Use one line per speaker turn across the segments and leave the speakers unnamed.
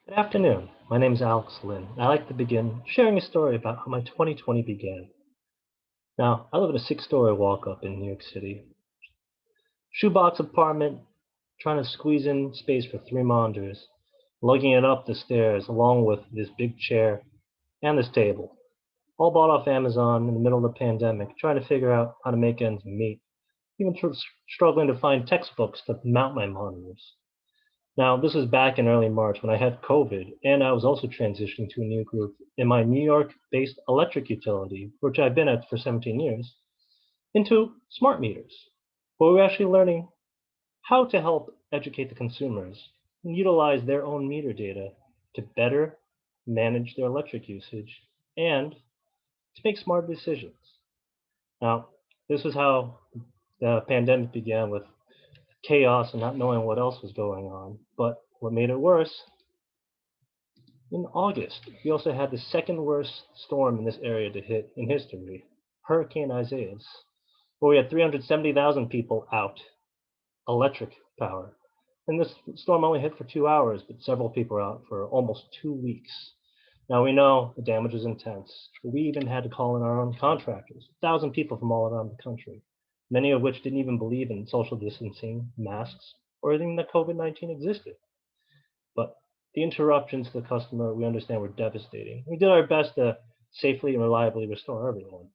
Good afternoon. My name is AlexLin. I like to begin sharing a story about how my 2020 began. Now, I live in a six-story walk-up in New York City. Shoebox apartment, trying to squeeze in space for three monitors, lugging it up the stairs along with this big chair and this table. All bought off Amazon in the middle of the pandemic, trying to figure out how to make ends meet. Even struggling to find textbooks to mount my monitors. Now, this was back in early March when I had COVID, and I was also transitioning to a new group in my New York-based electric utility, which I've been at for 17 years, into smart meters, where we're actually learning how to help educate the consumers and utilize their own meter data to better manage their electric usage and to make smart decisions. Now, this is how the pandemic began with chaos and not knowing what else was going on. But what made it worse, in August, we also had the second worst storm in this area to hit in history, Hurricane Isaias, where we had 370,000 people out, electric power. And this storm only hit for 2 hours, but several people were out for almost 2 weeks. Now we know the damage is intense. We even had to call in our own contractors, 1,000 people from all around the country, many of which didn't even believe in social distancing, masks, or even that COVID-19 existed. But the interruptions to the customer, we understand, were devastating. We did our best to safely and reliably restore everyone.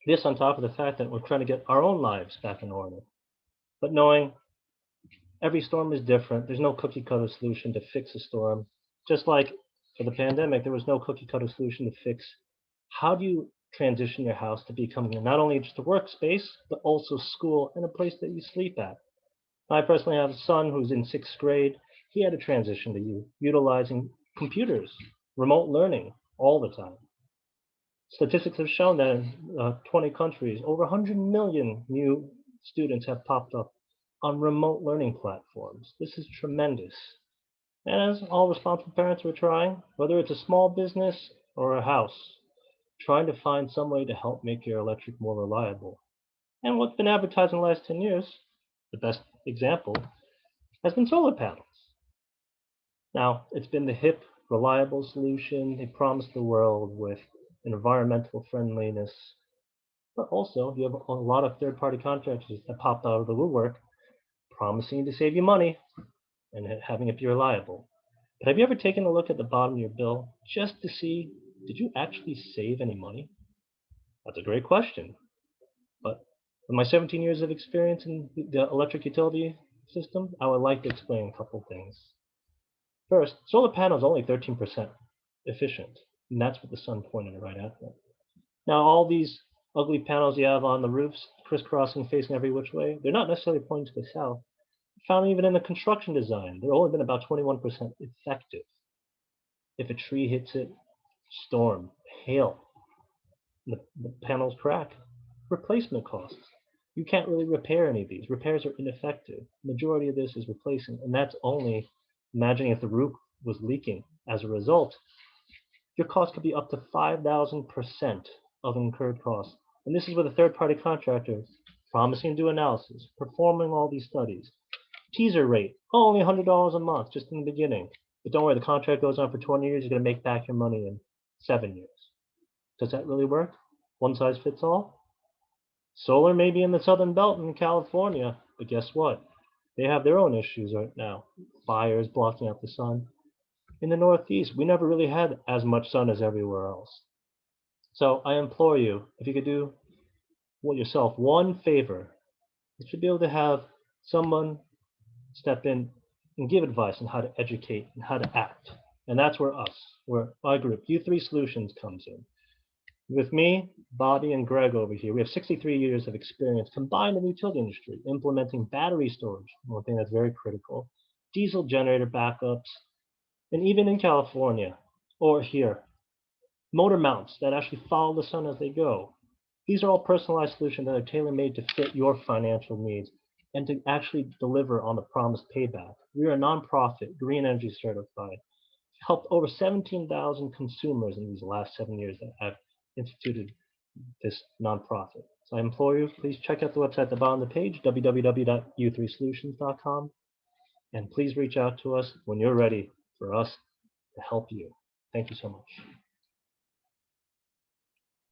This on top of the fact that we're trying to get our own lives back in order. But knowing every storm is different, there's no cookie cutter solution to fix a storm. Just like for the pandemic, there was no cookie cutter solution to fix how do you transition your house to becoming not only just a workspace, but also school and a place that you sleep at. I personally have a son who's in sixth grade. He had to transition to utilizing computers, remote learning all the time. Statistics have shown that in 20 countries, over 100 million new students have popped up on remote learning platforms. This is tremendous. And as all responsible parents are trying, whether it's a small business or a house, trying to find some way to help make your electric more reliable. And what's been advertised in the last 10 years, the best example, has been solar panels. Now, it's been the hip, reliable solution. They promised the world with environmental friendliness. But also, you have a lot of third-party contractors that popped out of the woodwork promising to save you money and having it be reliable. But have you ever taken a look at the bottom of your bill just to see, did you actually save any money? That's a great question. But with my 17 years of experience in the electric utility system, I would like to explain a couple things. First, solar panels are only 13% efficient, and that's what the sun pointed right at them. Now, all these ugly panels you have on the roofs, crisscrossing, facing every which way, they're not necessarily pointing to the south. Found even in the construction design, they've only been about 21% effective. If a tree hits it, storm, hail, the panels crack. Replacement costs. You can't really repair any of these. Repairs are ineffective. Majority of this is replacing, and that's only imagining if the roof was leaking. As a result, your cost could be up to 5,000% of incurred costs. And this is with a third-party contractor promising to do analysis, performing all these studies. Teaser rate, only $100 a month just in the beginning. But don't worry, the contract goes on for 20 years. You're going to make back your money in 7 years. Does that really work? One size fits all? Solar may be in the Southern Belt in California, but guess what? They have their own issues right now. Fires blocking out the sun. In the Northeast, we never really had as much sun as everywhere else. So I implore you, if you could do yourself one favor, you should be able to have someone step in and give advice on how to educate and how to act. And that's where our group, U3Solutions, comes in. With me, Bobby, and Greg over here, we have 63 years of experience combined in the utility industry, implementing battery storage, one thing that's very critical, diesel generator backups, and even in California, or here, motor mounts that actually follow the sun as they go. These are all personalized solutions that are tailor-made to fit your financial needs and to actually deliver on the promised payback. We are a nonprofit, green energy certified, helped over 17,000 consumers in these last 7 years that have instituted this nonprofit. So I implore you, please check out the website at the bottom of the page, www.u3solutions.com, and please reach out to us when you're ready for us to help you. Thank you so much.